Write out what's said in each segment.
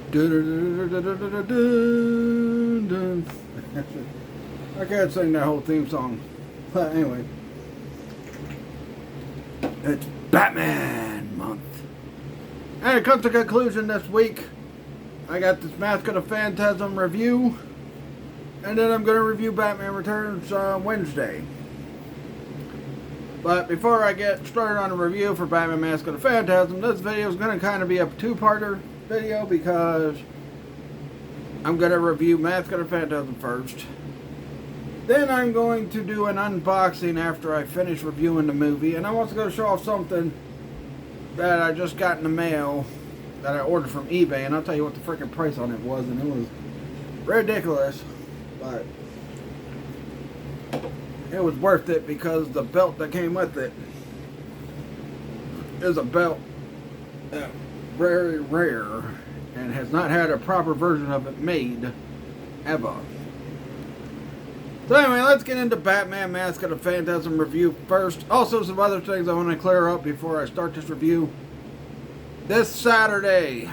I can't sing that whole theme song. But anyway, it's Batman month. And it comes to conclusion this week. I got this Mask of the Phantasm review. And then I'm going to review Batman Returns Wednesday. But before I get started on a review for Batman Mask of the Phantasm, this video is going to kind of be a two-parter video because I'm going to review Mask of the Phantasm first. Then I'm going to do an unboxing after I finish reviewing the movie. And I'm also going to show off something that I just got in the mail that I ordered from eBay. And I'll tell you what the freaking price on it was. And it was ridiculous. But it was worth it because the belt that came with it is a belt that's very rare and has not had a proper version of it made ever. So anyway, let's get into Batman Mask of the Phantasm review first. Also some other things I want to clear up before I start this review. This Saturday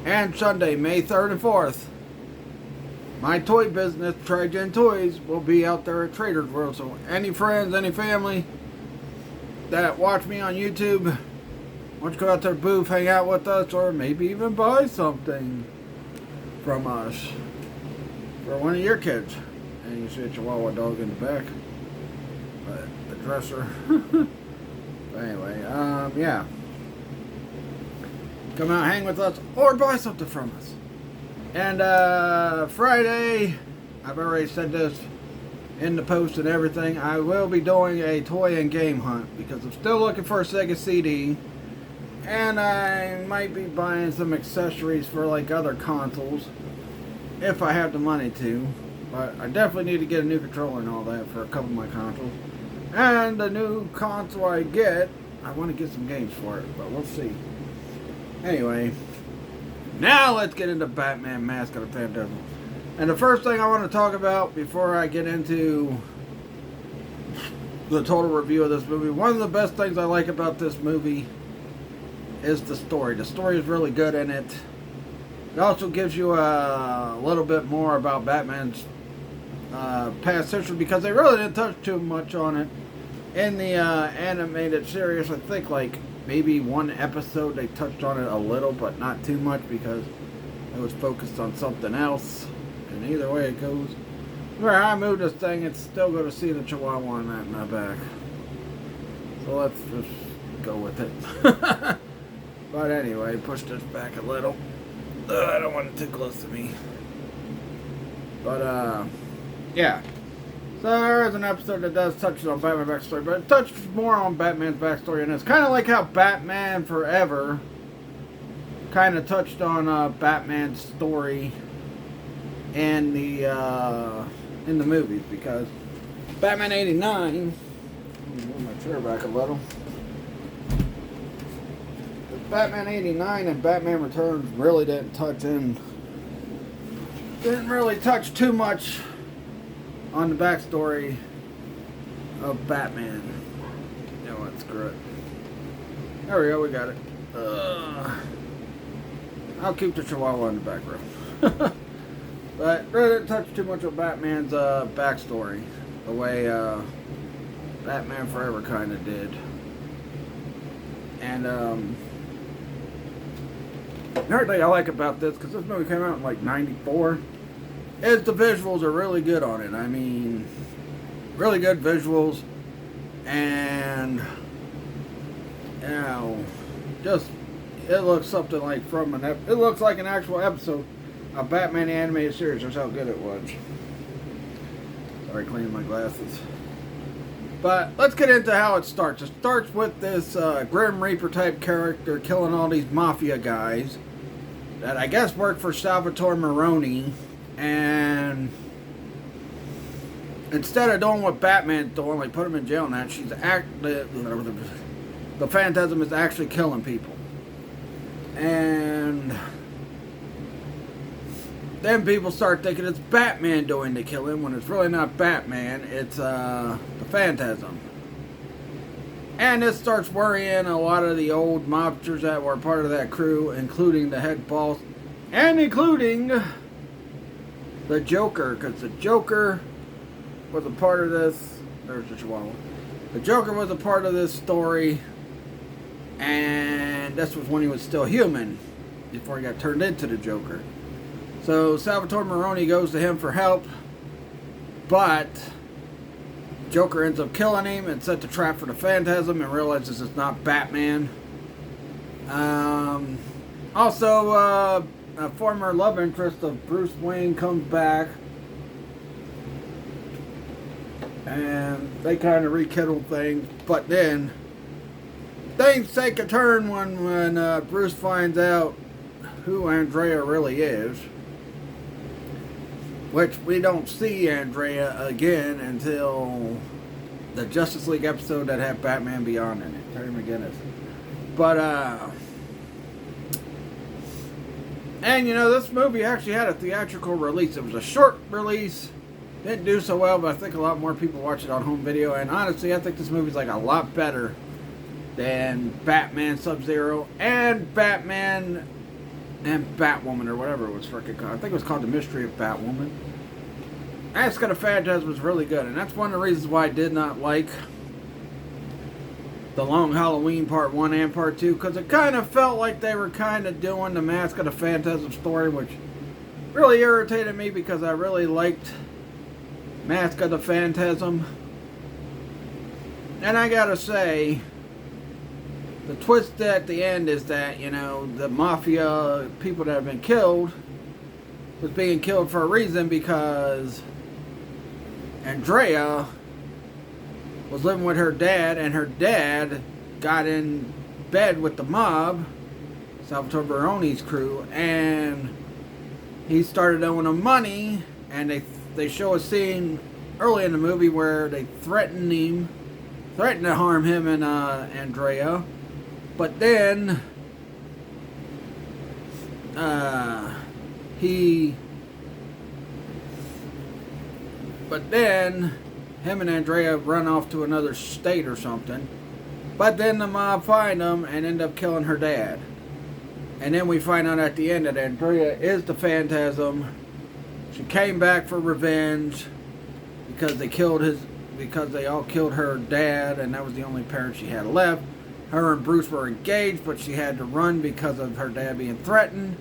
and Sunday, May 3rd and 4th, my toy business, Trigen Toys, will be out there at Trader's World. So any friends, any family that watch me on YouTube, why don't you go out to the booth, hang out with us, or maybe even buy something from us for one of your kids. And you see a Chihuahua dog in the back, the dresser. But anyway, yeah. Come out, hang with us, or buy something from us. And Friday, I've already said this in the post and everything, I will be doing a toy and game hunt because I'm still looking for a Sega CD. And I might be buying some accessories for like other consoles if I have the money to. But I definitely need to get a new controller and all that for a couple of my consoles. And the new console I get, I want to get some games for it, but we'll see. Anyway, now let's get into Batman Mask of the Phantasm. And the first thing I want to talk about before I get into the total review of this movie, one of the best things I like about this movie is the story. The story is really good in it. It also gives you a little bit more about Batman's past history because they really didn't touch too much on it in the animated series. I think like maybe one episode they touched on it a little, but not too much because it was focused on something else. And either way it goes, where I move this thing, it's still going to see the Chihuahua on that in my back. So let's just go with it. But anyway, push this back a little. I don't want it too close to me. But yeah. So there is an episode that does touch on Batman's backstory, but it touches more on Batman's backstory, and it's kind of like how Batman Forever kind of touched on Batman's story in the movies, because Batman '89. Let me move my chair back a little. Batman '89 and Batman Returns really didn't really touch too much on the backstory of Batman. You know what, screw it. There we go, we got it. I'll keep the Chihuahua in the background. But really didn't touch too much of Batman's backstory, the way Batman Forever kind of did. And another thing I like about this, because this movie came out in like '94, is the visuals are really good on it. I mean, really good visuals, and you know, just it looks something like it looks like an actual episode of Batman the Animated Series. That's how good it was. Sorry, cleaning my glasses. But let's get into how it starts. It starts with this Grim Reaper type character killing all these mafia guys that I guess work for Salvatore Maroni. And instead of doing what Batman's doing, like put him in jail and that, the Phantasm is actually killing people. And then people start thinking it's Batman doing the killing when it's really not Batman, it's the Phantasm. And this starts worrying a lot of the old mobsters that were part of that crew, including the head boss, and including the Joker, because the Joker was a part of this. There's the Chihuahua. The Joker was a part of this story, and this was when he was still human, before he got turned into the Joker. So Salvatore Maroni goes to him for help, but Joker ends up killing him and set the trap for the Phantasm and realizes it's not Batman. Also, a former love interest of Bruce Wayne comes back, and they kind of rekindle things, but then things take a turn when Bruce finds out who Andrea really is, which we don't see Andrea again until the Justice League episode that had Batman Beyond in it, Terry McGinnis. But and you know, this movie actually had a theatrical release. It was a short release, didn't do so well, but I think a lot more people watch it on home video. And honestly, I think this movie's like a lot better than Batman Sub-Zero and Batman and Batwoman, or whatever it was freaking called. I think it was called The Mystery of Batwoman. Mask of the Phantasm was really good, and that's one of the reasons why I did not like The Long Halloween Part 1 and Part 2, because it kind of felt like they were kind of doing the Mask of the Phantasm story, which really irritated me because I really liked Mask of the Phantasm. And I gotta say, the twist at the end is that, you know, the mafia people that have been killed was being killed for a reason, because Andrea was living with her dad, and her dad got in bed with the mob, Salvatore Baroni's crew, and he started owing them money, and they show a scene early in the movie where they threatened to harm him and Andrea. But then him and Andrea run off to another state or something. But then the mob find them and end up killing her dad. And then we find out at the end that Andrea is the Phantasm. She came back for revenge because they all killed her dad, and that was the only parent she had left. Her and Bruce were engaged, but she had to run because of her dad being threatened.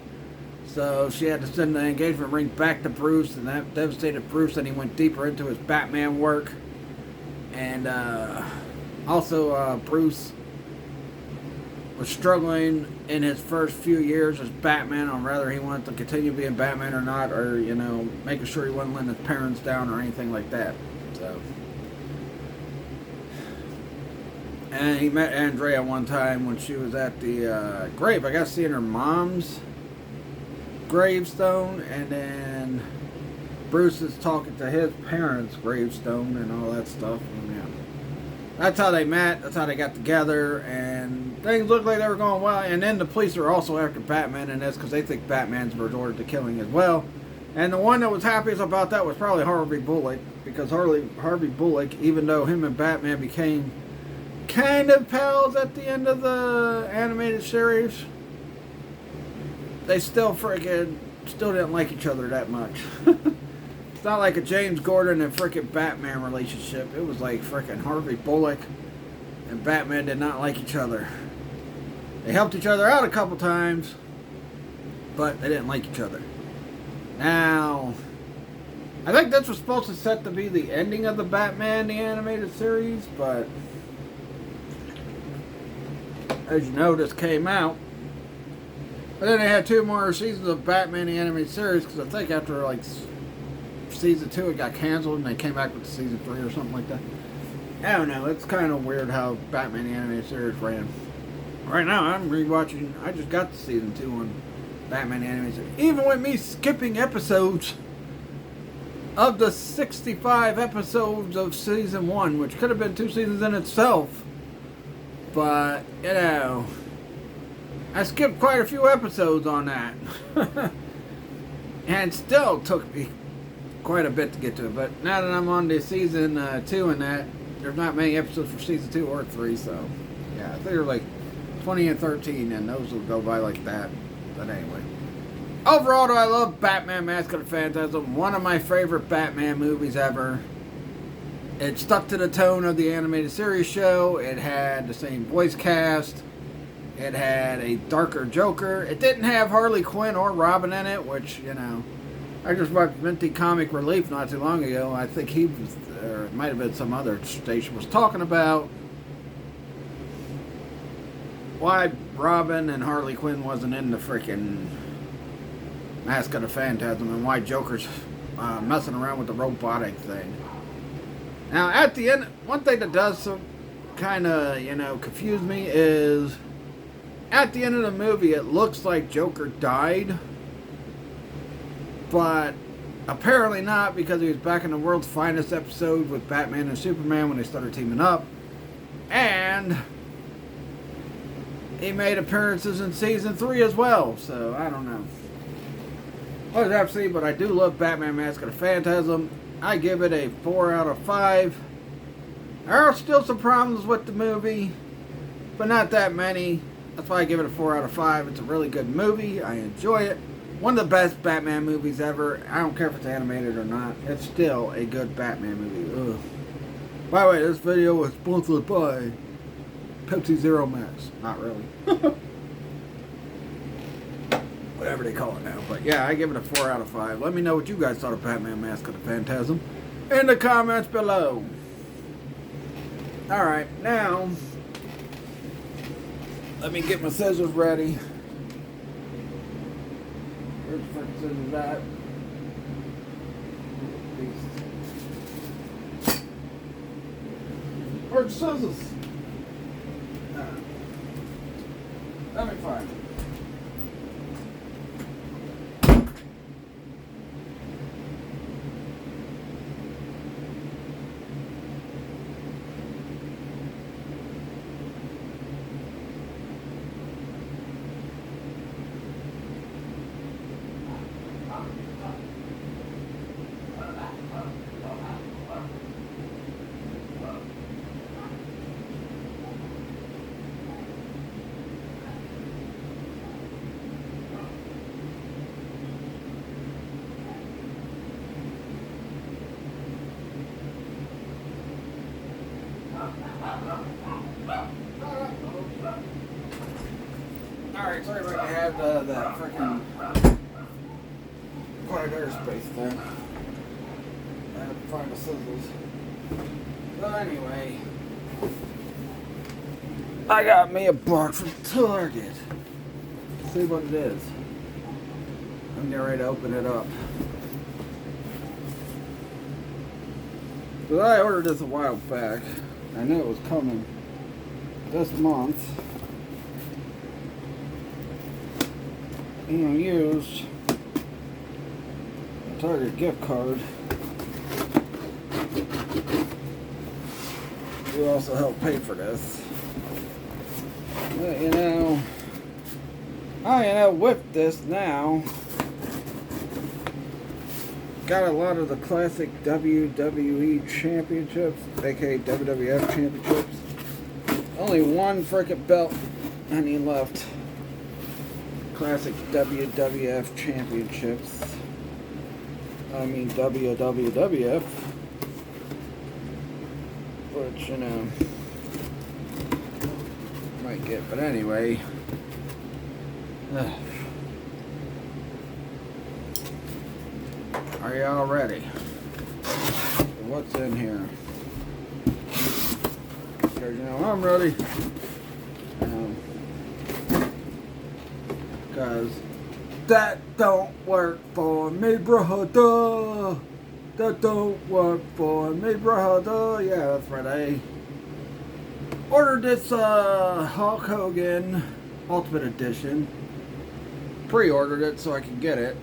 So she had to send the engagement ring back to Bruce, and that devastated Bruce, and he went deeper into his Batman work. And also Bruce was struggling in his first few years as Batman on whether he wanted to continue being Batman or not, or, you know, making sure he wasn't letting his parents down or anything like that. So, and he met Andrea one time when she was at the grave. I got to see her mom's gravestone, and then Bruce is talking to his parents' gravestone and all that stuff. And, yeah, that's how they met. That's how they got together, and things looked like they were going well. And then the police are also after Batman in this because they think Batman's resorted to killing as well. And the one that was happiest about that was probably Harvey Bullock, because Harvey Bullock, even though him and Batman became kind of pals at the end of the animated series, they still didn't like each other that much. It's not like a James Gordon and frickin' Batman relationship. It was like frickin' Harvey Bullock and Batman did not like each other. They helped each other out a couple times, but they didn't like each other. Now, I think this was supposed to set to be the ending of the Batman the animated series, but as you know, this came out. But then they had 2 more seasons of Batman the animated series, because I think after like season 2 it got canceled and they came back with season 3 or something like that. I don't know, it's kind of weird how Batman the animated series ran. Right now I'm rewatching, I just got to season 2 on Batman the animated series. Even with me skipping episodes of the 65 episodes of season 1, which could have been 2 seasons in itself. But, you know, I skipped quite a few episodes on that. And still took me quite a bit to get to it. But now that I'm on to season 2 and that, there's not many episodes for season 2 or 3, so yeah, I think they're like 20 and 13, and those will go by like that. But anyway, overall, though, I love Batman Mask of the Phantasm. One of my favorite Batman movies ever. It stuck to the tone of the animated series show. It had the same voice cast. It had a darker Joker. It didn't have Harley Quinn or Robin in it, which, you know, I just watched Minty Comic Relief not too long ago. I think he was, or it might have been some other station, was talking about why Robin and Harley Quinn wasn't in the freaking Mask of the Phantasm and why Joker's messing around with the robotic thing. Now, at the end, one thing that does kind of, you know, confuse me is at the end of the movie, it looks like Joker died, but apparently not, because he was back in the World's Finest episode with Batman and Superman when they started teaming up, and he made appearances in season 3 as well, so I don't know. We'll have to see, but I do love Batman Mask of the Phantasm. I give it a 4 out of 5. There are still some problems with the movie, but not that many. That's why I give it a 4 out of 5. It's a really good movie. I enjoy it. One of the best Batman movies ever. I don't care if it's animated or not. It's still a good Batman movie. Ugh. By the way, this video was sponsored by Pepsi Zero Max. Not really. Whatever they call it now. But yeah, I give it a 4 out of 5. Let me know what you guys thought of Batman Mask of the Phantasm in the comments below. Alright, now let me get my scissors ready. Where's the freaking scissors at? Where's the scissors? Let me find it. Alright, sorry if I had that freaking quiet airspace thing. I had to find the scissors. So anyway, I got me a box from Target. Let's see what it is. I'm getting ready to open it up. So I ordered this a while back. I knew it was coming this month. And I used a Target gift card to also help pay for this. But you know, with this now, got a lot of the classic WWE championships, aka WWF championships. Only one frickin' belt I need left. Classic WWF championships. I mean WWF. Which, you know, might get, but anyway. Are y'all ready? What's in here? Because, you know, I'm ready. Because that don't work for me, brother. That don't work for me, brother. Yeah, that's right. I ordered this Hulk Hogan Ultimate Edition. Pre-ordered it so I could get it.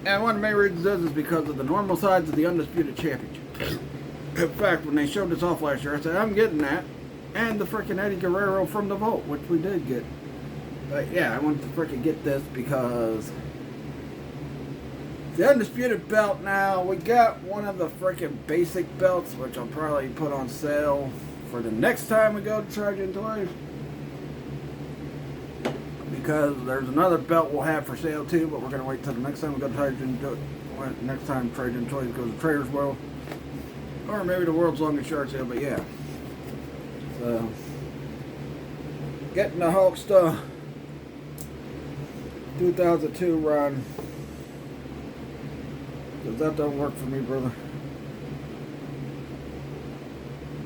And one of the main reasons is because of the normal size of the Undisputed Championship. In fact, when they showed this off last year, I said, I'm getting that. And the frickin' Eddie Guerrero from the Vault, which we did get. But yeah, I wanted to frickin' get this because The Undisputed belt now. We got one of the freaking basic belts, which I'll probably put on sale for the next time we go to Charging Toys. Because there's another belt we'll have for sale too, but we're going to wait till the next time we go to Charging Toys. Next time Charging Toys goes to Trader's World. Or maybe the world's longest yard sale, but yeah. So, getting the Hulkster 2002 run. Because that don't work for me, brother.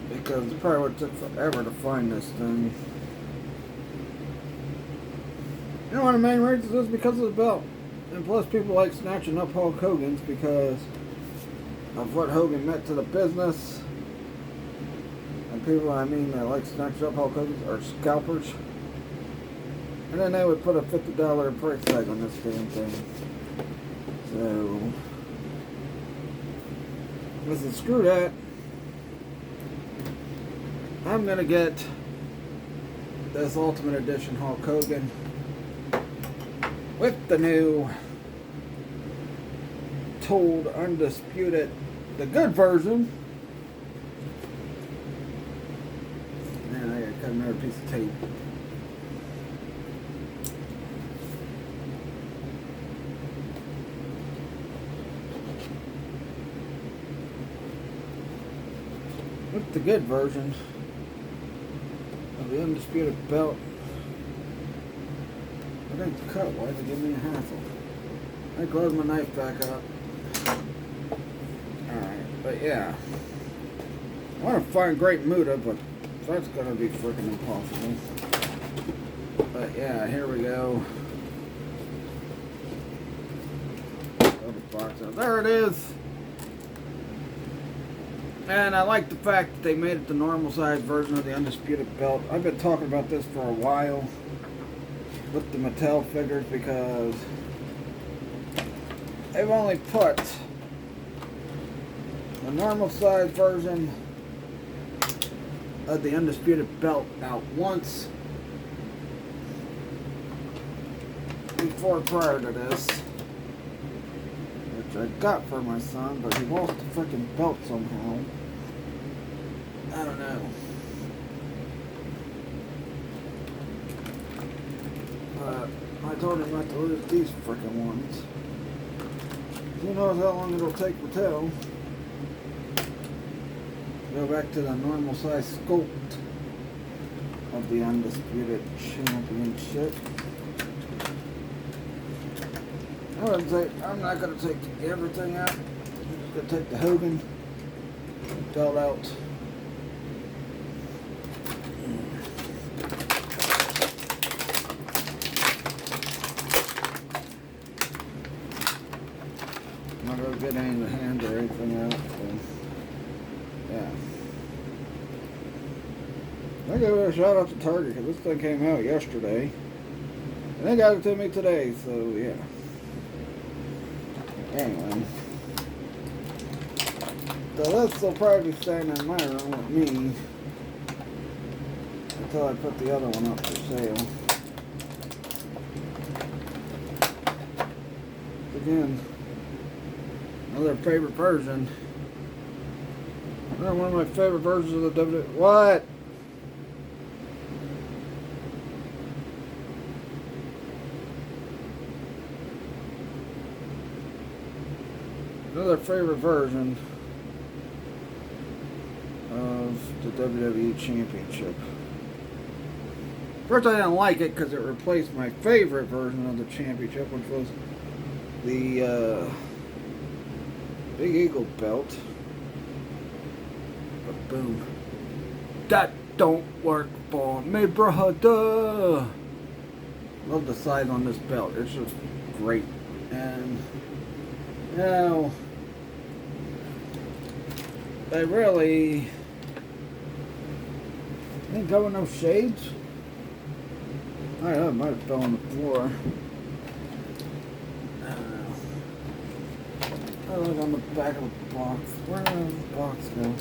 Because it probably would took forever to find this thing. You know, one of the main reasons is because of the belt. And plus people like snatching up Hulk Hogan's because of what Hogan meant to the business. And people, I mean, that like snatching up Hulk Hogan's are scalpers. And then they would put a $50 price tag on this damn thing. So, listen, screw that. I'm gonna get this Ultimate Edition Hulk Hogan with the new Told Undisputed, the good version. Man, I gotta cut another piece of tape. With the good version of the Undisputed belt. I didn't cut. Why did it give me a hassle? I closed my knife back up. Alright, but yeah. I want to find Great Muta, but that's going to be freaking impossible. But yeah, here we go. Throw the box out. There it is. And I like the fact that they made it the normal size version of the Undisputed belt. I've been talking about this for a while with the Mattel figures because they've only put the normal size version of the Undisputed belt out once before prior to this, which I got for my son, but he lost the freaking belt somehow. I don't know. I told him not to lose these freaking ones. Who knows how long it'll take Mattel to go back to the normal size sculpt of the Undisputed Championship. I'm not going to take everything out. I'm just going to take the Hogan belt out. I'm not going to get any of the hand or anything out. So, yeah. I give it a shout out to Target because this thing came out yesterday. And they got it to me today, so yeah. Anyway. So this will probably be staying in my room with me until I put the other one up for sale. Again, another favorite version. Another one of my favorite versions of the WWE. What? Another favorite version of the WWE Championship. First, I didn't like it because it replaced my favorite version of the championship, which was the Big Eagle belt. But boom. That don't work for me, brother. Love the size on this belt. It's just great. And, you know, they really ain't got no shades. I don't know, it might have fell on the floor. I don't know. I look on the back of the box. Where did the box go?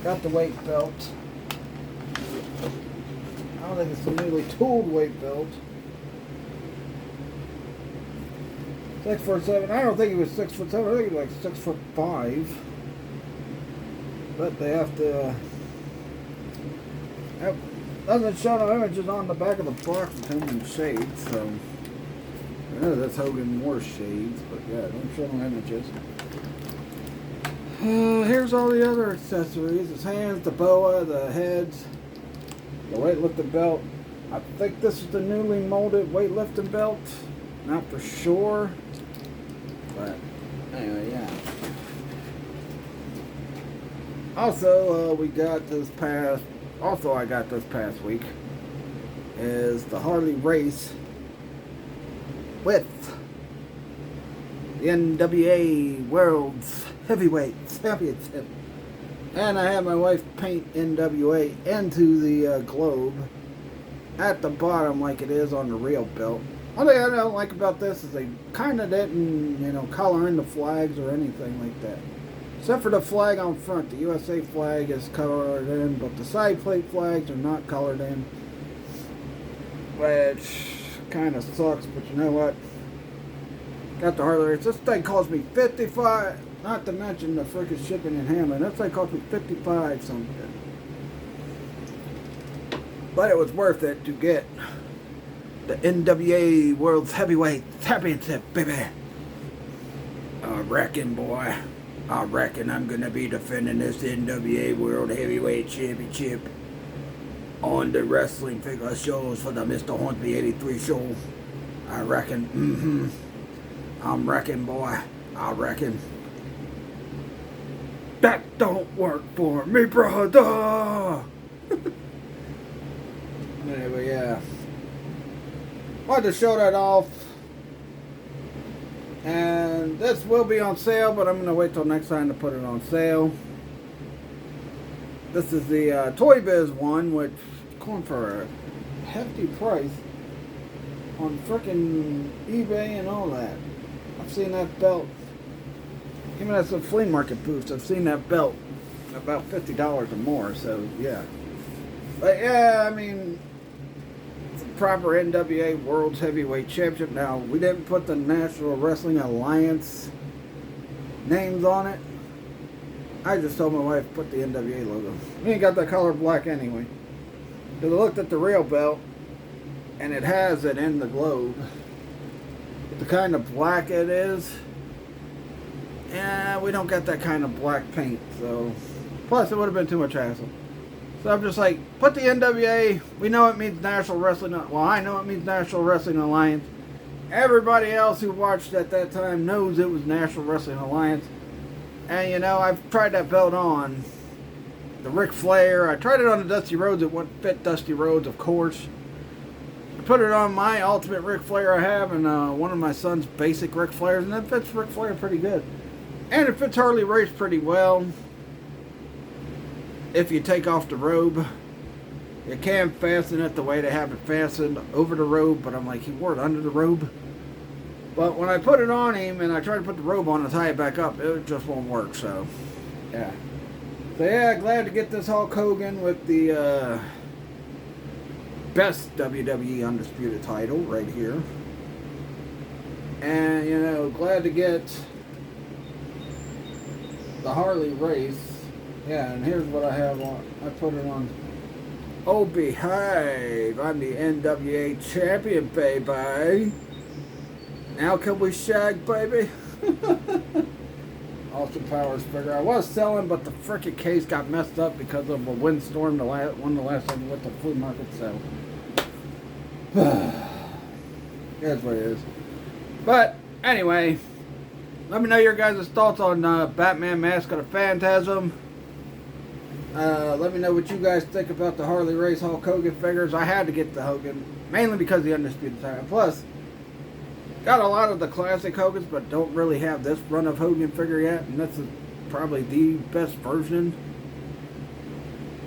Got the weight belt. I don't think it's a newly tooled weight belt. 6'7". I don't think he was 6'7". I think he was like 6'5". But they have to. Doesn't show no images on the back of the box of him in shades, so I know that's Hogan wore shades, but yeah, don't show no images. Here's all the other accessories: his hands, the boa, the heads, the weightlifting belt. I think this is the newly molded weightlifting belt. Not for sure, but anyway, yeah. Also, we got this past. Also, I got this past week is the Harley race with the NWA World's Heavyweight Championship, and I had my wife paint NWA into the globe at the bottom like it is on the real belt. One thing I don't like about this is they kind of didn't, color in the flags or anything like that. Except for the flag on front. The USA flag is colored in, but the side plate flags are not colored in. Which kind of sucks, but you know what? Got the Harley race. This thing cost me $55. Not to mention the freaking shipping and handling. This thing cost me $55 something. But it was worth it to get the NWA World's Heavyweight Championship, baby. I reckon, boy. I reckon I'm going to be defending this NWA World Heavyweight Championship on the wrestling figure shows for the Mr. Hornsby 83 show. I reckon, I'm reckon, boy. I reckon. That don't work for me, brother! Anyway, yeah. Wanted to show that off. And this will be on sale, but I'm going to wait till next time to put it on sale. This is the Toy Biz one, which is going for a hefty price on frickin' eBay and all that. I've seen that belt, even at some flea market booths, I've seen that belt about $50 or more, so yeah. But yeah, I mean, it's a proper NWA World's Heavyweight Championship. Now, we didn't put the National Wrestling Alliance names on it. I just told my wife to put the NWA logo. We ain't got that color black anyway. Because I looked at the real belt, and it has it in the globe. But the kind of black it is, we don't got that kind of black paint. So, plus it would have been too much hassle. So I'm just like, put the NWA, we know it means National Wrestling, well, I know it means National Wrestling Alliance. Everybody else who watched at that time knows it was National Wrestling Alliance. And I've tried that belt on. The Ric Flair, I tried it on the Dusty Rhodes, it wouldn't fit Dusty Rhodes, of course. I put it on my Ultimate Ric Flair I have, and one of my son's basic Ric Flairs, and that fits Ric Flair pretty good. And it fits Harley Race pretty well. If you take off the robe, you can fasten it the way they have it fastened over the robe, but I'm like, he wore it under the robe. But when I put it on him and I try to put the robe on and tie it back up, it just won't work, so yeah. So yeah, glad to get this Hulk Hogan with the best WWE Undisputed title right here. And glad to get the Harley race. Yeah, and here's what I have on. I put it on. Oh, behave. I'm the NWA champion, baby. Now can we shag, baby? Austin Powers figure. I was selling, but the frickin' case got messed up because of a windstorm one of the last time we went to the flea market, so. That's what it is. But, anyway. Let me know your guys' thoughts on Batman Mask of the Phantasm. Let me know what you guys think about the Harley Race Hulk Hogan figures. I had to get the Hogan, mainly because of the Undisputed title. Plus, got a lot of the classic Hogans, but don't really have this run of Hogan figure yet. And this is probably the best version.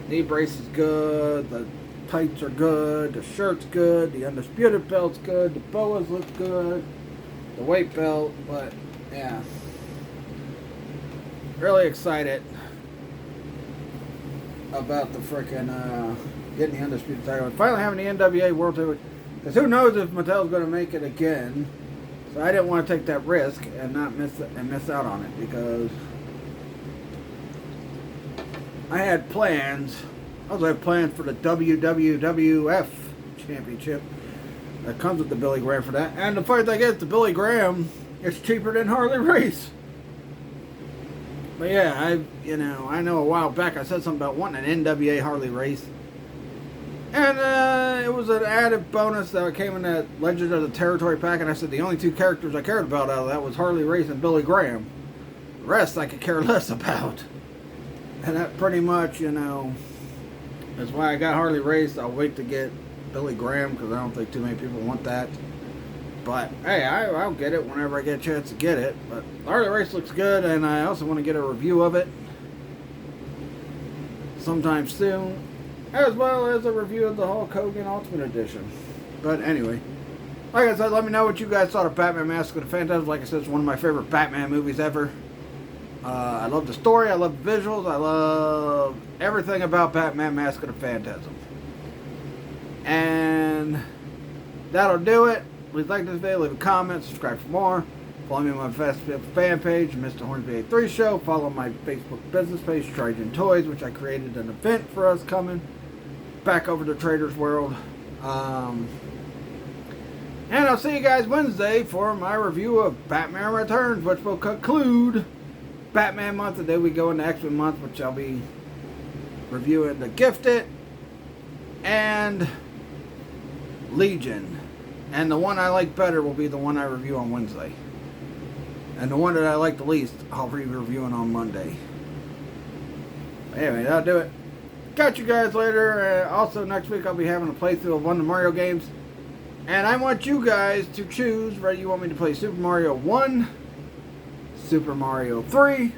Knee brace is good. The tights are good. The shirt's good. The Undisputed belt's good. The boas look good. The weight belt, but yeah. Really excited about the frickin' getting the Undisputed title and finally having the NWA World Heavyweight. Because who knows if Mattel's going to make it again. So I didn't want to take that risk and not miss out on it, because I had plans. I also had plans for the WWF Championship that comes with the Billy Graham for that. And the funny thing is, the Billy Graham is cheaper than Harley Race. But yeah, I know a while back I said something about wanting an NWA Harley Race. And it was an added bonus that came in that Legend of the Territory pack, and I said the only two characters I cared about out of that was Harley Race and Billy Graham. The rest I could care less about. And that pretty much, is why I got Harley Race. I'll wait to get Billy Graham, because I don't think too many people want that. But hey, I'll get it whenever I get a chance to get it. But Harley Race looks good, and I also want to get a review of it sometime soon, as well as a review of the Hulk Hogan Ultimate Edition. But anyway, like I said, let me know what you guys thought of Batman Mask of the Phantasm. Like I said, it's one of my favorite Batman movies ever. I love the story, I love the visuals, I love everything about Batman Mask of the Phantasm. And that'll do it. Please like this video, leave a comment, subscribe for more. Follow me on my Facebook fan page, Mr. Hornsby 83 Show. Follow my Facebook business page, Trajan Toys, which I created an event for us coming back over to Trader's World. And I'll see you guys Wednesday for my review of Batman Returns, which will conclude Batman month. And then we go into X-Men month, which I'll be reviewing The Gifted and Legion. And the one I like better will be the one I review on Wednesday. And the one that I like the least, I'll be reviewing on Monday. Anyway, that'll do it. Catch you guys later. Also, next week I'll be having a playthrough of one of the Mario games. And I want you guys to choose whether you want me to play Super Mario 1, Super Mario 3,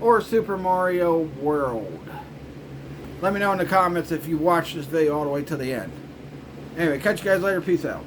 or Super Mario World. Let me know in the comments if you watched this video all the way to the end. Anyway, catch you guys later. Peace out.